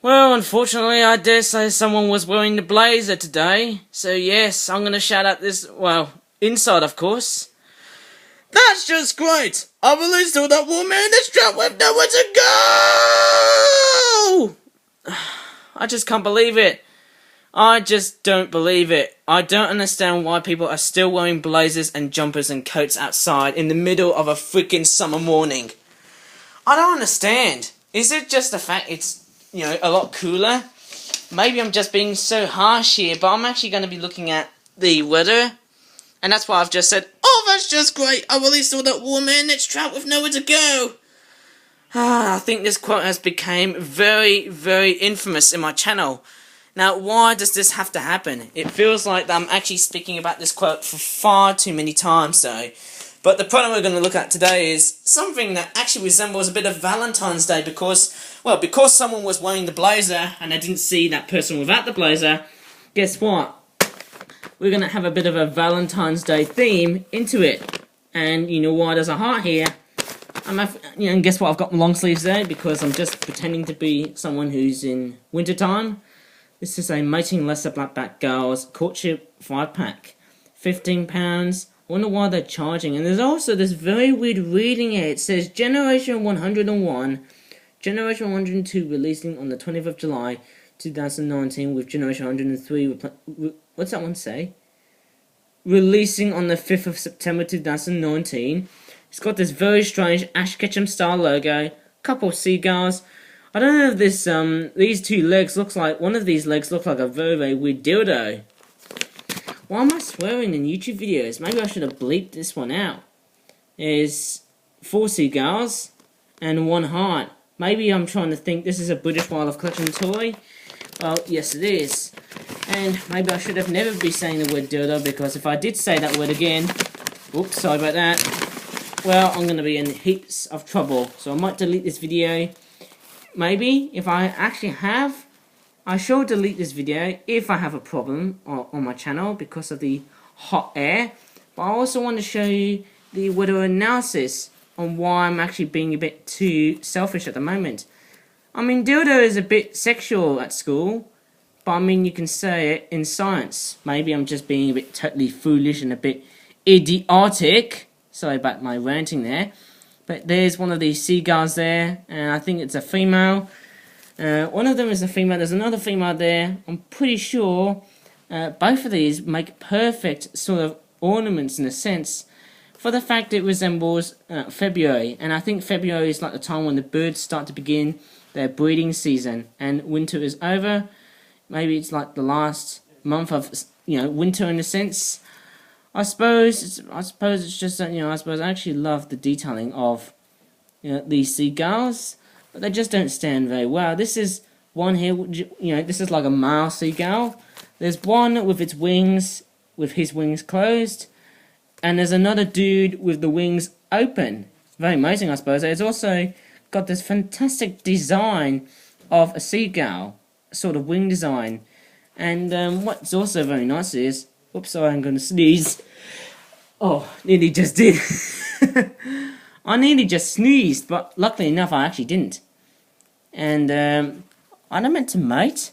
Well, unfortunately, I dare say someone was wearing the blazer today. So yes, I'm gonna shout out this, well, inside of course. That's just great! I released all that woman in this trap with nowhere to go! I just can't believe it. I just don't believe it. I don't understand why people are still wearing blazers and jumpers and coats outside in the middle of a freaking summer morning. I don't understand. Is it just the fact it's, a lot cooler? Maybe I'm just being so harsh here, but I'm actually going to be looking at the weather. And that's why I've just said, oh, that's just great. I released all that warm air next trout with nowhere to go. I think this quote has become very, very infamous in my channel. Now, why does this have to happen? It feels like I'm actually speaking about this quote for far too many times, though. But the product we're going to look at today is something that actually resembles a bit of Valentine's Day because someone was wearing the blazer and I didn't see that person without the blazer. Guess what? We're going to have a bit of a Valentine's Day theme into it. And you know why there's a heart here? And guess what? I've got my long sleeves there because I'm just pretending to be someone who's in wintertime. This is a Mating Lesser Blackback Gulls Courtship 5-pack. £15. Wonder why they're charging. And there's also this very weird reading here. It says Generation 101, Generation 102 releasing on the 20th of July 2019 with Generation 103. What's that one say? Releasing on the 5th of September 2019. It's got this very strange Ash Ketchum style logo. Couple of seagulls. I don't know if this these two legs looks like one of these legs looks like a very, very weird dildo. Why am I swearing in YouTube videos? Maybe I should have bleeped this one out. There's 4 seagulls and 1 heart. Maybe I'm trying to think this is a British Wildlife Collection toy. Well, yes it is. And maybe I should have never be saying the word dildo because if I did say that word again, oops, sorry about that. Well, I'm going to be in heaps of trouble. So I might delete this video. Maybe, if I actually have, I shall delete this video if I have a problem on my channel because of the hot air. But I also want to show you the weather analysis on why I'm actually being a bit too selfish at the moment. I mean, dildo is a bit sexual at school, but I mean, you can say it in science. Maybe I'm just being a bit totally foolish and a bit idiotic. Sorry about my ranting there. But there's one of these seagulls there, and I think it's a female. One of them is a female, there's another female there. I'm pretty sure both of these make perfect sort of ornaments in a sense, for the fact it resembles February. And I think February is like the time when the birds start to begin their breeding season, and winter is over. Maybe it's like the last month of, winter in a sense. I suppose it's just that, I suppose I actually love the detailing of, these seagulls, but they just don't stand very well. This is one here, this is like a male seagull. There's one with its wings, with his wings closed, and there's another dude with the wings open. Very amazing, I suppose. It's also got this fantastic design of a seagull, sort of wing design. And what's also very nice is, oops, sorry, I'm going to sneeze. Oh, nearly just did. I nearly just sneezed, but luckily enough I actually didn't. And are they meant to mate?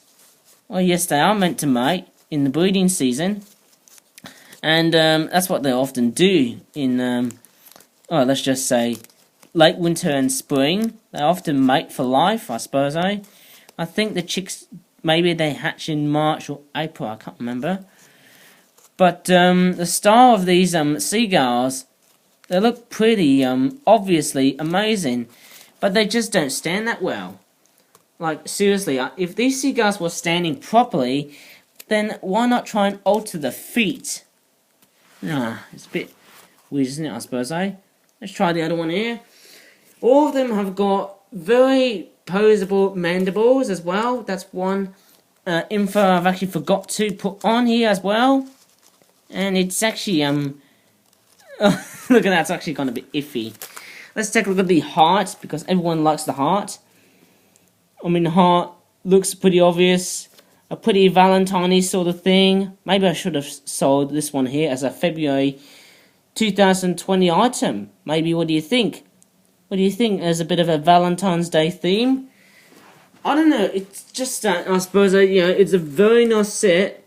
Well, yes, they are meant to mate in the breeding season. And that's what they often do in, let's just say, late winter and spring. They often mate for life, I suppose, I think the chicks, maybe they hatch in March or April, I can't remember. But the style of these seagulls, they look pretty, obviously amazing, but they just don't stand that well. Like, seriously, if these seagulls were standing properly, then why not try and alter the feet? It's a bit weird, isn't it, I suppose, Let's try the other one here. All of them have got very posable mandibles as well. That's one info I've actually forgot to put on here as well. And it's actually, look at that, it's actually gone a bit iffy. Let's take a look at the heart, because everyone likes the heart. I mean, the heart looks pretty obvious. A pretty Valentine-y sort of thing. Maybe I should have sold this one here as a February 2020 item. Maybe, what do you think? What do you think? There's a bit of a Valentine's Day theme. I don't know, it's just that, I suppose, it's a very nice set,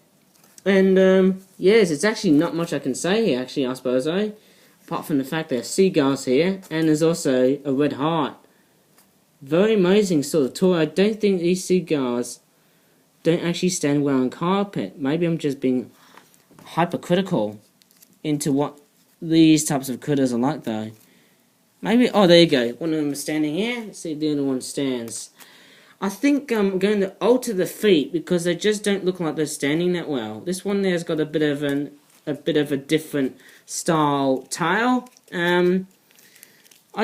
and, yes, it's actually not much I can say here, actually, I suppose, apart from the fact there's seagulls here, and there's also a red heart. Very amazing sort of toy. I don't think these seagulls don't actually stand well on carpet. Maybe I'm just being hypercritical into what these types of critters are like, though. Maybe, oh, there you go. One of them is standing here. Let's see if the other one stands. I think I'm going to alter the feet because they just don't look like they're standing that well. This one there's got a bit of a different style tail. I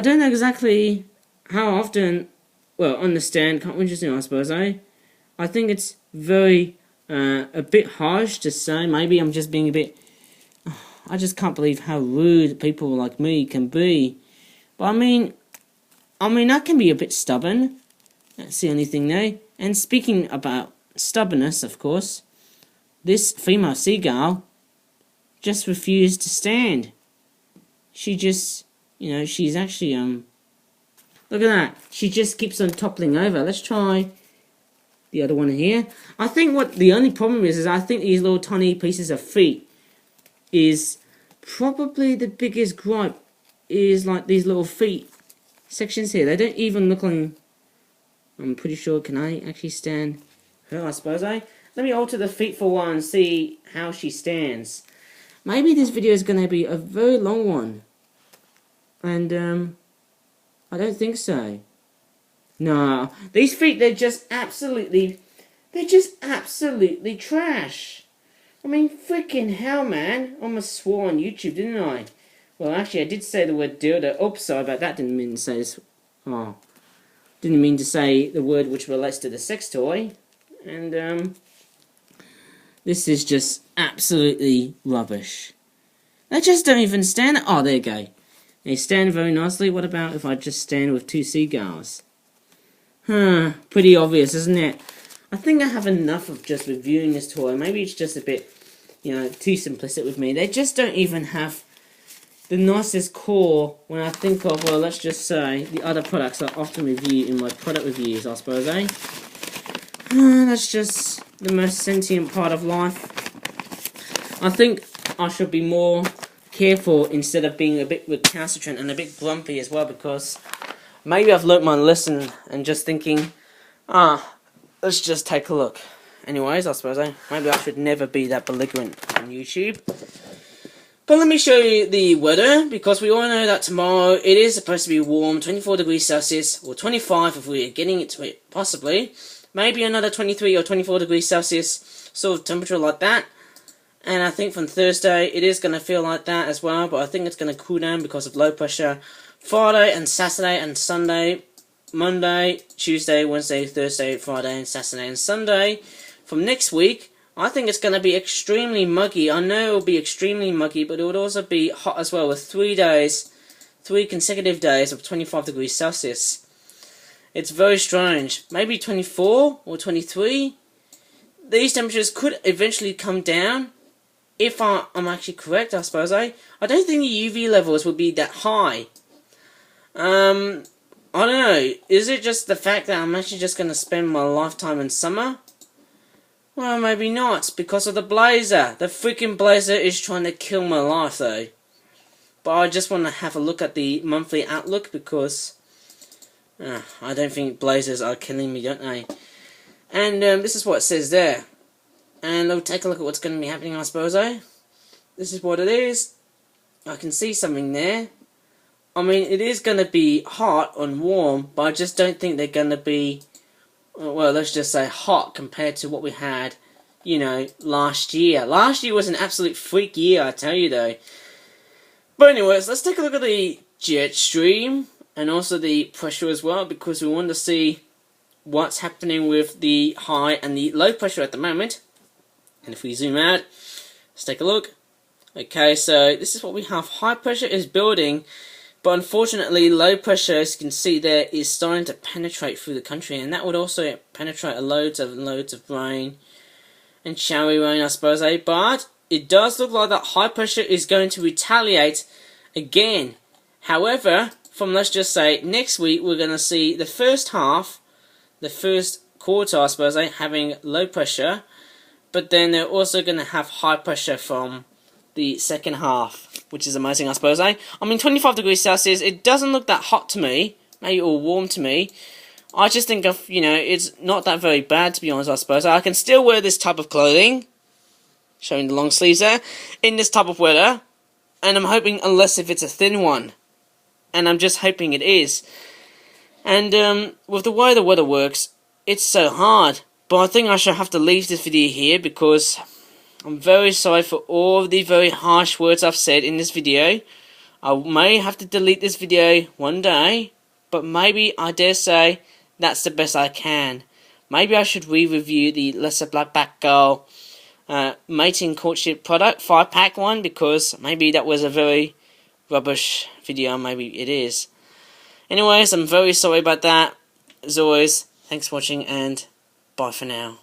don't know exactly how often. Well, on the stand, can't we just, I suppose, I think it's very a bit harsh to say. Maybe I'm just being a bit. I just can't believe how rude people like me can be. But I mean, I can be a bit stubborn. That's the only thing there. And speaking about stubbornness, of course, this female seagull just refused to stand. She just, she's actually, look at that. She just keeps on toppling over. Let's try the other one here. I think what the only problem is I think these little tiny pieces of feet is probably the biggest gripe is like these little feet sections here. They don't even look like, I'm pretty sure, can I actually stand her, I suppose, Let me alter the feet for one and see how she stands. Maybe this video is going to be a very long one. And, I don't think so. No, these feet, they're just absolutely trash. I mean, freaking hell, man. I almost swore on YouTube, didn't I? Well, actually, I did say the word dildo. Oops, sorry about that. Didn't mean to say this. Oh. Didn't mean to say the word which relates to the sex toy. And, this is just absolutely rubbish. They just don't even stand. Oh, there you go. They stand very nicely. What about if I just stand with two seagulls? Pretty obvious, isn't it? I think I have enough of just reviewing this toy. Maybe it's just a bit, too simplistic with me. They just don't even have the nicest core when I think of, well, let's just say, the other products I often review in my product reviews, I suppose, That's just the most sentient part of life. I think I should be more careful instead of being a bit recalcitrant and a bit grumpy as well, because maybe I've learnt my lesson and just thinking, let's just take a look. Anyways, I suppose maybe I should never be that belligerent on YouTube. But let me show you the weather, because we all know that tomorrow it is supposed to be warm, 24 degrees Celsius, or 25 if we're getting it to it, possibly. Maybe another 23 or 24 degrees Celsius sort of temperature like that. And I think from Thursday it is going to feel like that as well, but I think it's going to cool down because of low pressure. Friday and Saturday and Sunday, Monday, Tuesday, Wednesday, Thursday, Friday and Saturday and Sunday. From next week, I think it's going to be extremely muggy. I know it will be extremely muggy, but it would also be hot as well, with 3 consecutive days of 25 degrees Celsius. It's very strange. Maybe 24 or 23. These temperatures could eventually come down. If I'm actually correct, I suppose, I don't think the UV levels would be that high. I don't know. Is it just the fact that I'm actually just going to spend my lifetime in summer? Well, maybe not, because of the blazer. The freaking blazer is trying to kill my life, though. But I just want to have a look at the monthly outlook, because I don't think blazers are killing me, don't they? And this is what it says there. And we'll take a look at what's going to be happening, I suppose, This is what it is. I can see something there. I mean, it is going to be hot and warm, but I just don't think they're going to be, well, let's just say hot compared to what we had, last year. Last year was an absolute freak year, I tell you, though. But anyways, let's take a look at the jet stream and also the pressure as well, because we want to see what's happening with the high and the low pressure at the moment. And if we zoom out, let's take a look. Okay, so this is what we have. High pressure is building, but unfortunately low pressure, as you can see there, is starting to penetrate through the country, and that would also penetrate loads of rain and showery rain, I suppose, but it does look like that high pressure is going to retaliate again. However, from, let's just say, next week, we're going to see the first quarter, I suppose, having low pressure, but then they're also going to have high pressure from the second half, which is amazing, I suppose. I mean, 25 degrees Celsius, it doesn't look that hot to me, maybe all warm to me. I just think of, it's not that very bad, to be honest, I suppose. I can still wear this type of clothing, showing the long sleeves there, in this type of weather, and I'm hoping, unless if it's a thin one, and I'm just hoping it is. And with the way the weather works, it's so hard, but I think I shall have to leave this video here, because I'm very sorry for all of the very harsh words I've said in this video. I may have to delete this video one day, but maybe, I dare say, that's the best I can. Maybe I should re-review the Lesser Blackback Gull mating courtship product 5-pack one, because maybe that was a very rubbish video, maybe it is. Anyways, I'm very sorry about that. As always, thanks for watching, and bye for now.